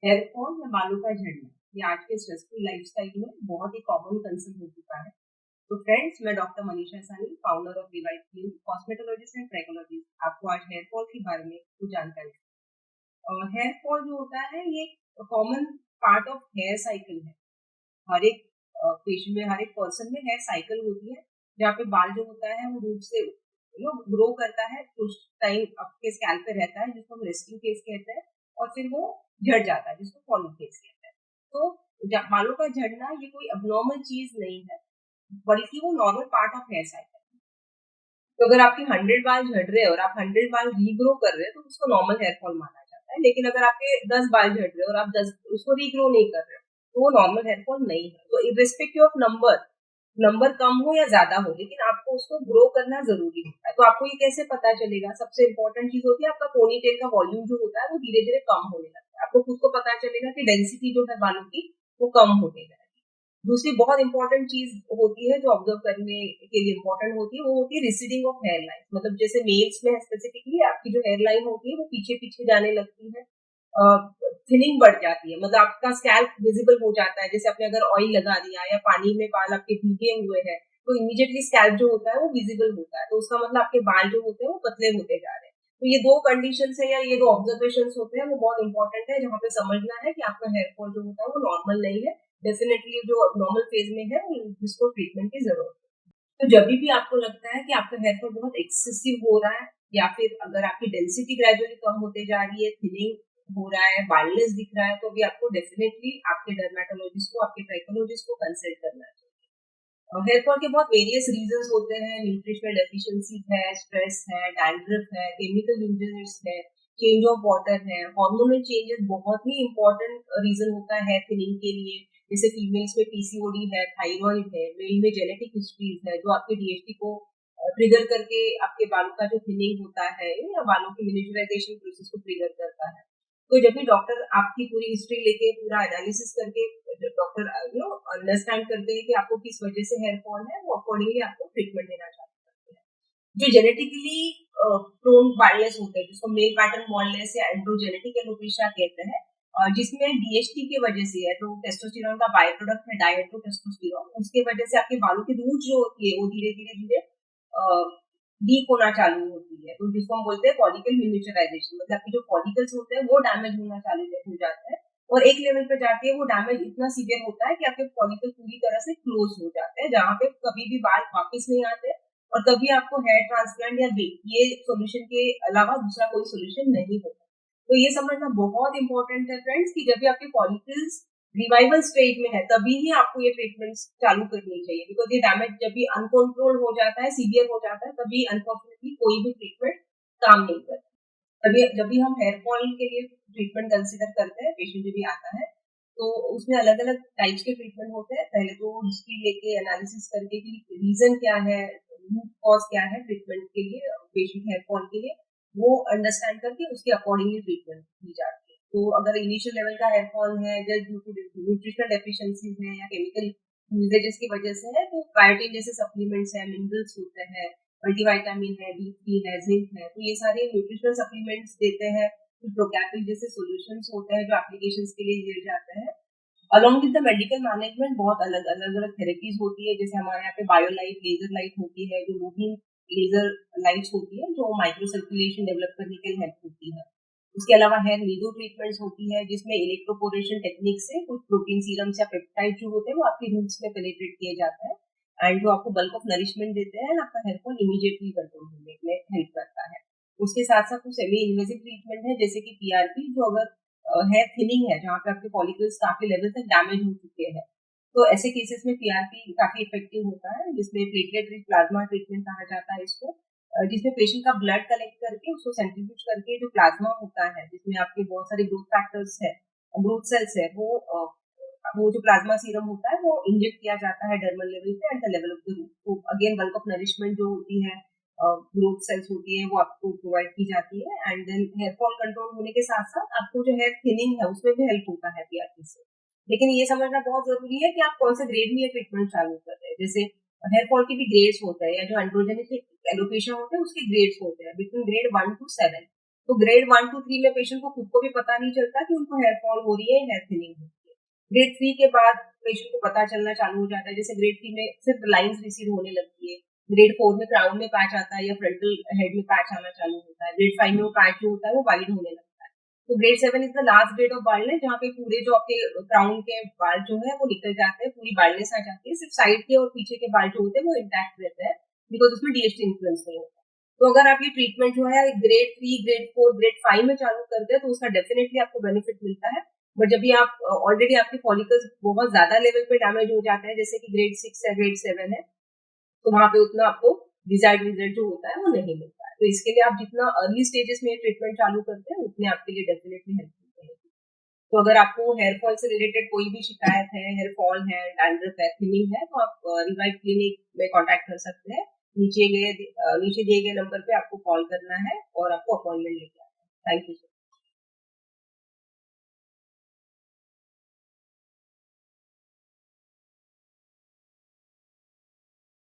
Hair fall या बालों का झड़ना ये आज के स्ट्रेसफुल लाइफस्टाइल में बहुत ही कॉमन कंसर्न हो चुका है। तो फ्रेंड्स, मैं doctor Manisha Sani, founder of revive clinic, cosmetologist and trichologist, आपको आज हेयर फॉल के बारे में कुछ जानकारी। और हेयर फॉल जो होता है ये एक common part of hair cycle है। हर एक पेशेंट में, हर एक पर्सन में हेयर साइकिल होती है, जहाँ पे बाल जो होता है वो रूट से ग्रो करता है, कुछ टाइम आपके स्कैल्प पे रहता है जिसको हम रेस्टिंग फेज कहते हैं, और फिर वो झड़ जाता है जिसको फॉलिंग फेज कहते हैं। तो बालों का झड़ना ये कोई अबनॉर्मल चीज नहीं है, बल्कि वो normal part of hair cycle है। तो अगर आपके 100 बाल झड़ रहे हैं और आप 100 बाल रीग्रो कर रहे हैं तो उसको नॉर्मल हेयर फॉल माना जाता है। लेकिन अगर आपके 10 बाल झड़ रहे हैं और आप 10 उसको रीग्रो नहीं कर रहे हो तो वो नॉर्मल हेयर फॉल नहीं है। तो इर्रिस्पेक्टिव ऑफ नंबर कम हो या ज्यादा हो, लेकिन आपको उसको ग्रो करना जरूरी होता है। तो आपको ये कैसे पता चलेगा? सबसे इंपॉर्टेंट चीज होती है आपका पोनीटेल का वॉल्यूम जो होता है वो धीरे धीरे कम होने लगता है। आपको खुद को पता चलेगा कि डेंसिटी जो है बालों की वो कम होने लगेगी। दूसरी बहुत इंपॉर्टेंट चीज होती है जो ऑब्जर्व करने के लिए इम्पोर्टेंट होती है, वो होती है रिसीडिंग ऑफ हेयर लाइन। मतलब जैसे मेल्स में स्पेसिफिकली आपकी जो हेयर लाइन होती है वो पीछे पीछे जाने लगती है, थिनिंग बढ़ जाती है, मतलब आपका स्कैल्प विजिबल हो जाता है। जैसे आपने अगर ऑयल लगा दिया या पानी में बाल आपके भीगे हुए हैं तो इमीडिएटली स्कैल्प जो होता है वो विजिबल होता है, तो उसका मतलब आपके बाल जो होते हैं वो पतले होते जा रहे हैं। तो ये दो कंडीशन है या ये दो ऑब्जर्वेशन होते हैं वो बहुत इंपॉर्टेंट है, जहाँ पे समझना है कि आपका हेयर फॉल जो होता है वो नॉर्मल नहीं है, डेफिनेटली जो नॉर्मल फेज में है जिसको ट्रीटमेंट की जरूरत है। तो जब भी आपको लगता है कि आपका हेयर फॉल बहुत एक्सेसिव हो रहा है, या फिर अगर आपकी डेंसिटी ग्रेजुअली कम होते जा रही है, थिनिंग हो रहा है, बालनेस दिख रहा है, तो भी आपको डेफिनेटली आपके डर्मेटोलॉजिस्ट को, आपके ट्राइकोलॉजिस्ट को कंसल्ट करना चाहिए। हेयर फॉल के बहुत वेरियस रीजंस होते हैं। न्यूट्रिशनल डेफिशिएंसी है, स्ट्रेस है, डैंड्रफ है, केमिकल यूजेस है, चेंज ऑफ वाटर है, हार्मोनल चेंजेस बहुत ही इंपॉर्टेंट रीजन होता है हेयर थिनिंग के लिए। जैसे फीमेल्स में पीसीओडी है, थायराइड है, मेल में जेनेटिक हिस्ट्रीज है जो आपके डीएचटी को ट्रिगर करके आपके बालों का जो थिनिंग होता है या बालों की मिनिचुराइजेशन प्रोसेस को ट्रिगर करता है। तो जब भी डॉक्टर आपकी पूरी हिस्ट्री लेके पूरा एनालिसिस करके डॉक्टर अंडरस्टैंड करते हैं कि आपको किस वजह से हेयर फॉल है, वो अकॉर्डिंगली आपको ट्रीटमेंट देना चाहते हैं। जो जेनेटिकली प्रोन बाल्डनेस होते हैं जिसको मेल पैटर्न बाल्डनेस या एंड्रोजेनेटिक एलोपेशिया कहते हैं, जिसमें डीएचटी की वजह से है, जो टेस्टोस्टेरोन का बाय प्रोडक्ट है डायट्रोटेस्टोस्टेरोन, उसके वजह से आपके बालों की रूट जो होती है वो धीरे धीरे धीरे वीक होना चालू होती है, तो जिसको हम बोलते हैं फॉलिकल मिनिएचराइजेशन। मतलब आपके जो फॉलिकल्स होते हैं वो डैमेज होना चालू हो जाता है, और एक लेवल पे जाके वो डैमेज इतना सीवियर होता है कि आपके फॉलिकल पूरी तरह से क्लोज हो जाते हैं, जहाँ पे कभी भी बाल वापस नहीं आते और कभी आपको हेयर ट्रांसप्लांट या ये सोल्यूशन के अलावा दूसरा कोई सोल्यूशन नहीं होता। तो ये समझना बहुत इंपॉर्टेंट है फ्रेंड्स कि जब भी आपके फॉलिकल्स रिवाइवल स्टेज में है तभी ही आपको ये ट्रीटमेंट चालू करनी चाहिए, बिकॉज ये डैमेज जब भी अनकंट्रोल हो जाता है, सीवियर हो जाता है, तभी अनफॉर्चुनेटली कोई भी ट्रीटमेंट काम नहीं करता। तभी जब भी हम हेयर फॉल के लिए ट्रीटमेंट कंसिडर करते हैं, पेशेंट जब भी आता है तो उसमें अलग अलग टाइप्स के ट्रीटमेंट होते हैं। पहले तो हिस्ट्री लेके एनालिसिस करके कि रीजन क्या है, रूट कॉज क्या है ट्रीटमेंट के लिए, पेशेंट हेयर फॉल के लिए वो अंडरस्टैंड करके उसके अकॉर्डिंगली ट्रीटमेंट दी जाती है। तो अगर इनिशियल लेवल का हेयर फॉल है just due to nutritional deficiencies है या केमिकल यूजेजेस की वजह से है, तो बायोटिन जैसे सप्लीमेंट्स है, मिनरल्स होते हैं, मल्टीविटामिन है, D3 है, जिंक है, तो ये सारे न्यूट्रिशनल सप्लीमेंट्स देते हैं। प्रोकैपिल जैसे सॉल्यूशंस होते हैं जो एप्लीकेशंस के लिए दिए जाते हैं। Along with the medical management बहुत अलग अलग थेरेपीज होती है। जैसे हमारे यहाँ पे बायोलाइट, लेजर लाइट होती है, जो रूबीन लेजर लाइट्स होती है जो माइक्रो सर्कुलेशन डेवलप करने के लिए हेल्प होती है। उसके अलावा हेयर नीडो ट्रीटमेंट्स होती है जिसमें इलेक्ट्रोपोरेशन टेक्निक से कुछ प्रोटीन सीरम्स या पेप्टाइड जो होते हैं वो आपकी रूट्स में पेनिट्रेट किए जाते हैं, एंड जो आपको बल्क ऑफ नरिशमेंट देते हैं, आपका हेयर फॉल इमीडिएटली कंट्रोल होने में हेल्प करता है। उसके साथ साथ कुछ सेमी इन्वेजिव ट्रीटमेंट है जैसे कि पीआरपी, जो अगर हेयर थिनिंग है जहाँ पे आपके फॉलिकल्स काफी लेवल तक डैमेज हो चुके हैं, तो ऐसे केसेस में पीआरपी काफी इफेक्टिव होता है, जिसमें प्लेटलेट रिच प्लाज्मा ट्रीटमेंट कहा जाता है इसको, जिसमें पेशेंट का ब्लड कलेक्ट करके उसको सेंट्रीफ्यूज करके जो प्लाज्मा होता है जिसमें आपके बहुत सारे ग्रोथ फैक्टर्स है, ग्रोथ सेल्स है, वो जो प्लाज्मा सीरम होता है वो इंजेक्ट किया जाता है डर्मल लेवल पे at the level of the root. तो अगेन बल्क ऑफ नरिशमेंट जो होती है, ग्रोथ सेल्स होती है, वो आपको प्रोवाइड की जाती है, and then hair fall control होने के साथ साथ आपको जो हेयर थिनिंग है उसमें भी हेल्प होता है पीआरपी से। लेकिन ये समझना बहुत जरूरी है कि आप कौन से ग्रेड में ये ट्रीटमेंट चालू कर रहे हैं। जैसे हेयर फॉल के भी ग्रेड्स होते हैं, या जो एंड्रोजेनिक एलोपेशिया होते हैं उसके ग्रेड्स होते हैं बिटवीन ग्रेड 1 to 7। तो ग्रेड 1 to 3 में पेशेंट को खुद को भी पता नहीं चलता कि उनको हेयर फॉल हो रही है, हेयर थिनिंग हो रही है। ग्रेड 3 के बाद पेशेंट को पता चलना चालू हो जाता है, जैसे ग्रेड 3 में सिर्फ लाइंस रिसीड होने लगती है, ग्रेड 4 में क्राउन में पैच आता है या फ्रंटल हेड में पैच आना चालू होता है, ग्रेड 5 में वो पैच जो होता है वो वाइड होने लगता है। तो grade 7 is the last grade of baldness, जहाँ पे पूरे जो आपके क्राउन के बाल जो है वो निकल जाते हैं, पूरी बाल्डनेस आ जाती है, सिर्फ साइड के और पीछे के बाल जो होते हैं वो इंटैक्ट रहते हैं, बिकॉज उसमें डीएचटी इन्फ्लुएंस नहीं होता। तो अगर आप ये ट्रीटमेंट जो है ग्रेड 3, ग्रेड 4, ग्रेड 5 में चालू करते हैं तो उसका डेफिनेटली आपको बेनिफिट मिलता है। बट जब भी आप ऑलरेडी आपके फॉलिकल्स बहुत ज्यादा लेवल पे डैमेज हो जाते हैं, जैसे कि ग्रेड 6 या ग्रेड 7 है, तो वहां पे उतना आपको डिजायर्ड रिजल्ट जो होता है वो नहीं मिलता है। तो इसके लिए आप जितना अर्ली स्टेजेस में ट्रीटमेंट चालू करते हैं उतने आपके लिए डेफिनेटली हेल्पफुल रहेगी। तो अगर आपको हेयर फॉल से रिलेटेड कोई भी शिकायत है, हेयर फॉल है, डैंड्रफ है, थिनिंग है, तो आप रिवाइव क्लिनिक में कांटेक्ट कर सकते हैं। नीचे दिए गए नंबर पे आपको कॉल करना है और आपको अपॉइंटमेंट लेके आना है। Thank you.